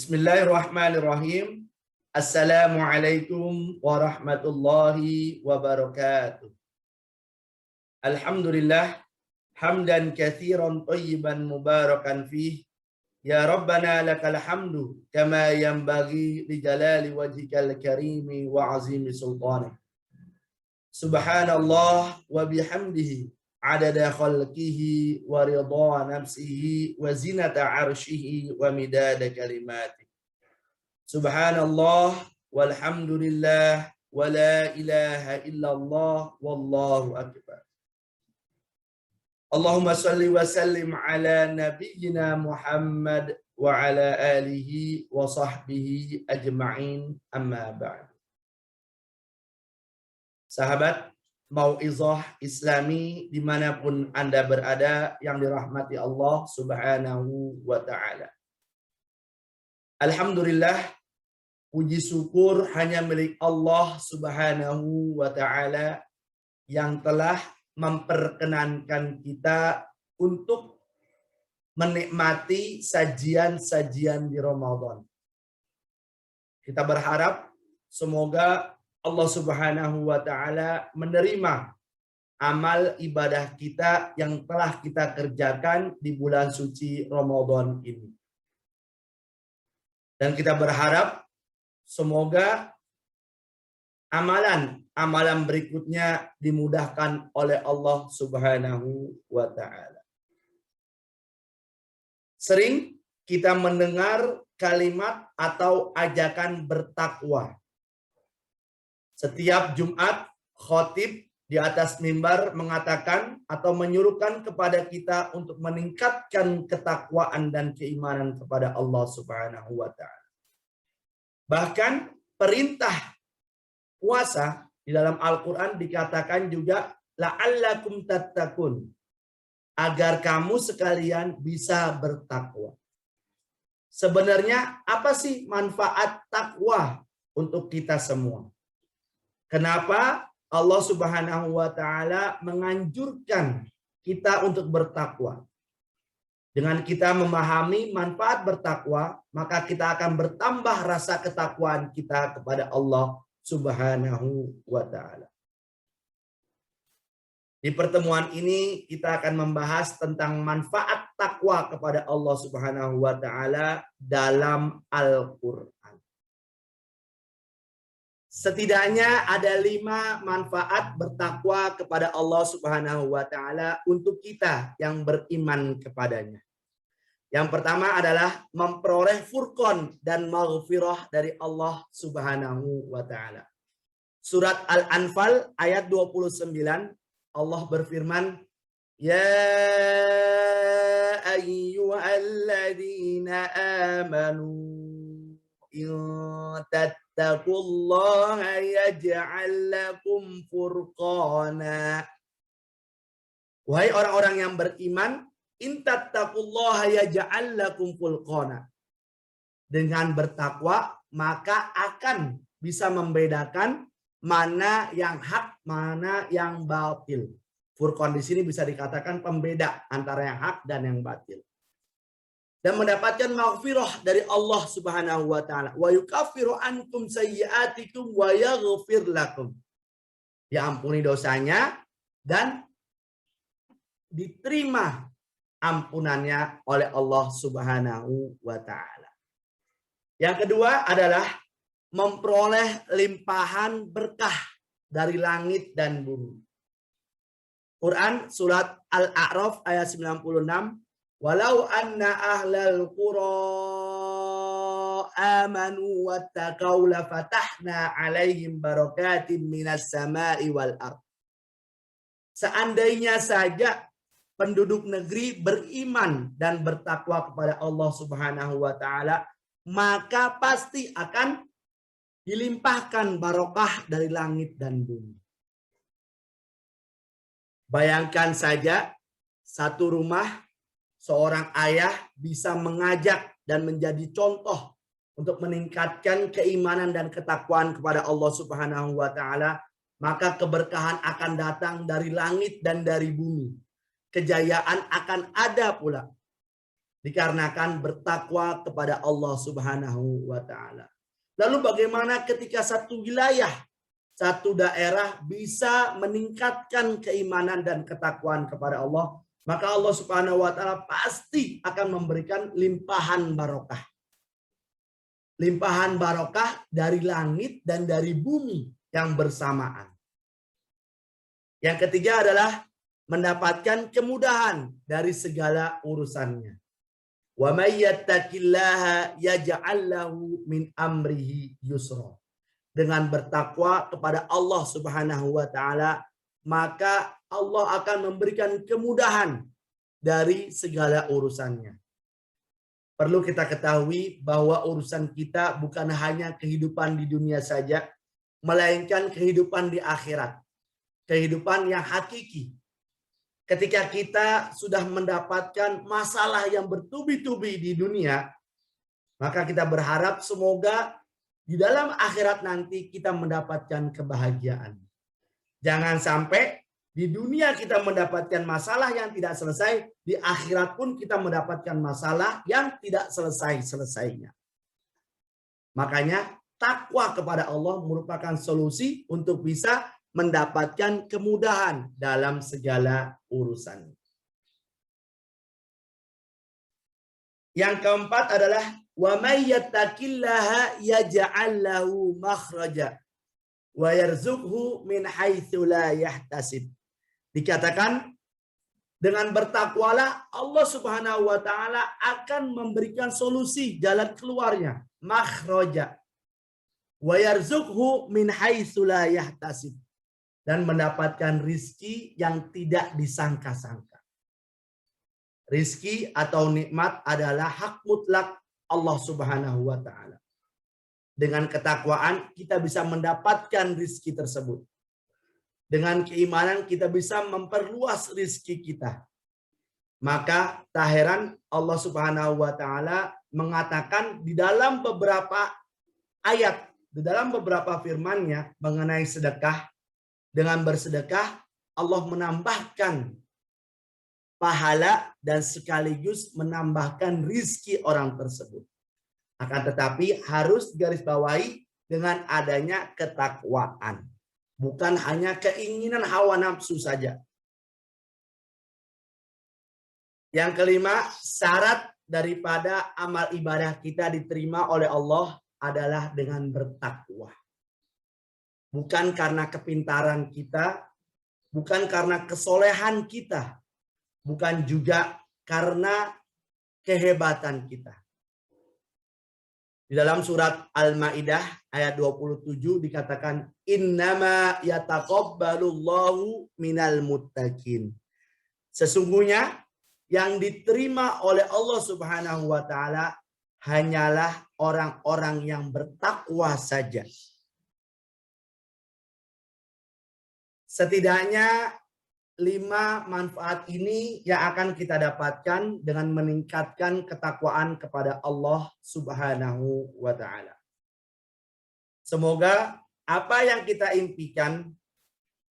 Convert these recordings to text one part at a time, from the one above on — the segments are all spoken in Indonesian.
Bismillahirrahmanirrahim. Assalamualaikum warahmatullahi wabarakatuh. Alhamdulillah hamdan katsiran thayyiban mubarakan fih. Ya Rabbana lakal hamdu kama yanbaghi li jalali wajhikal karimi wa azimi sultanih. Subhanallah wa bihamdihi adada khalqihi wa ridha nafsihi wa zinata arshihi wa midada kalimati. Subhanallah walhamdulillah wa la ilaha illallah wallahu akbar. Allahumma salli wa sallim ala nabiyyina Muhammad wa ala alihi wa sahbihi ajma'in, amma ba'd. Sahabat Mau'izah Islami dimanapun Anda berada yang dirahmati Allah subhanahu wa ta'ala. Alhamdulillah, puji syukur hanya milik Allah subhanahu wa ta'ala yang telah memperkenankan kita untuk menikmati sajian-sajian di Ramadan. Kita berharap semoga Allah subhanahu wa ta'ala menerima amal ibadah kita yang telah kita kerjakan di bulan suci Ramadan ini. Dan kita berharap semoga amalan berikutnya dimudahkan oleh Allah subhanahu wa ta'ala. Sering kita mendengar kalimat atau ajakan bertakwa. Setiap Jumat, khotib di atas mimbar mengatakan atau menyuruhkan kepada kita untuk meningkatkan ketakwaan dan keimanan kepada Allah subhanahu wa ta'ala. Bahkan perintah puasa di dalam Al-Quran dikatakan juga la'allakum tattaqun, agar kamu sekalian bisa bertakwa. Sebenarnya apa sih manfaat takwa untuk kita semua? Kenapa Allah subhanahu wa ta'ala menganjurkan kita untuk bertakwa? Dengan kita memahami manfaat bertakwa, maka kita akan bertambah rasa ketakwaan kita kepada Allah subhanahu wa ta'ala. Di pertemuan ini kita akan membahas tentang manfaat takwa kepada Allah subhanahu wa ta'ala dalam Al-Quran. Setidaknya ada 5 manfaat bertakwa kepada Allah subhanahu wa ta'ala untuk kita yang beriman kepadanya. Yang pertama adalah memperoleh furqan dan maghfirah dari Allah subhanahu wa ta'ala. Surat Al-Anfal ayat 29, Allah berfirman, Ya ayyuhalladzina amanu in tattaqullaha yaj'al lakum furqana. Wahai orang-orang yang beriman, in tattaqullaha yaj'al lakum furqana. Dengan bertakwa maka akan bisa membedakan mana yang hak, mana yang batil. Furqan di sini bisa dikatakan pembeda antara yang hak dan yang batil. Dan mendapatkan maghfirah dari Allah subhanahu wa ta'ala. Wa yukaffiru ankum sayyiatikum wa yaghfir lakum. Diampuni dosanya dan diterima ampunannya oleh Allah subhanahu wa ta'ala. Yang kedua adalah memperoleh limpahan berkah dari langit dan bumi. Quran surat Al-A'raf ayat 96. Walau anna ahlal qura amanu wattaqau lafatahna alaihim barakatim minas sama'i wal ard. Seandainya saja penduduk negeri beriman dan bertakwa kepada Allah subhanahu wa ta'ala, maka pasti akan dilimpahkan barokah dari langit dan bumi. Bayangkan saja satu rumah, seorang ayah bisa mengajak dan menjadi contoh untuk meningkatkan keimanan dan ketakwaan kepada Allah subhanahu wa ta'ala, maka keberkahan akan datang dari langit dan dari bumi. Kejayaan akan ada pula. Dikarenakan bertakwa kepada Allah Subhanahu wa taala. Lalu bagaimana ketika satu wilayah, satu daerah bisa meningkatkan keimanan dan ketakwaan kepada Allah, maka Allah Subhanahu wa taala pasti akan memberikan limpahan barokah. Limpahan barokah dari langit dan dari bumi yang bersamaan. Yang ketiga adalah mendapatkan kemudahan dari segala urusannya. Wa may yattaqillaha yaj'al lahu min amrihi yusra. Dengan bertakwa kepada Allah Subhanahu wa taala, maka Allah akan memberikan kemudahan dari segala urusannya. Perlu kita ketahui bahwa urusan kita bukan hanya kehidupan di dunia saja, melainkan kehidupan di akhirat. Kehidupan yang hakiki. Ketika kita sudah mendapatkan masalah yang bertubi-tubi di dunia, maka kita berharap semoga di dalam akhirat nanti kita mendapatkan kebahagiaan. Jangan sampai di dunia kita mendapatkan masalah yang tidak selesai, di akhirat pun kita mendapatkan masalah yang tidak selesai-selesainya. Makanya takwa kepada Allah merupakan solusi untuk bisa mendapatkan kemudahan dalam segala urusan. Yang keempat adalah wa may yattaqillaha yaj'al lahu makhraja wa yarzuqhu min haitsu la yahtasib. Dikatakan dengan bertakwalah Allah Subhanahu wa taala akan memberikan solusi jalan keluarnya, makhraja wa yarzuqhu min haitsu la yahtasib. Dan mendapatkan rizki yang tidak disangka-sangka. Rizki atau nikmat adalah hak mutlak Allah Subhanahu wa taala. Dengan ketakwaan kita bisa mendapatkan rizki tersebut. Dengan keimanan kita bisa memperluas rizki kita. Maka tak heran Allah Subhanahu wa taala mengatakan di dalam beberapa ayat, di dalam beberapa firman-Nya mengenai sedekah. Dengan bersedekah, Allah menambahkan pahala dan sekaligus menambahkan rizki orang tersebut. Akan tetapi harus digarisbawahi dengan adanya ketakwaan. Bukan hanya keinginan hawa nafsu saja. Yang kelima, syarat daripada amal ibadah kita diterima oleh Allah adalah dengan bertakwa. Bukan karena kepintaran kita, bukan karena kesolehan kita, bukan juga karena kehebatan kita. Di dalam surat Al-Maidah ayat 27 dikatakan innama yataqabbalullahu minal muttaqin. Sesungguhnya yang diterima oleh Allah Subhanahu wa taala hanyalah orang-orang yang bertakwa saja. Setidaknya 5 manfaat ini yang akan kita dapatkan dengan meningkatkan ketakwaan kepada Allah Subhanahu wa taala. Semoga apa yang kita impikan,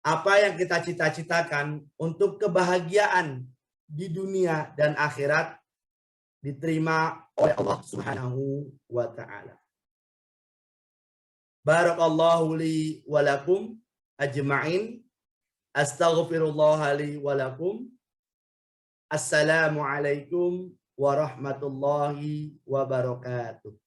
apa yang kita cita-citakan untuk kebahagiaan di dunia dan akhirat diterima oleh Allah Subhanahu wa taala. Barakallahu li wa lakum ajma'in. Astaghfirullah li wa lakum. Assalamualaikum warahmatullahi wabarakatuh.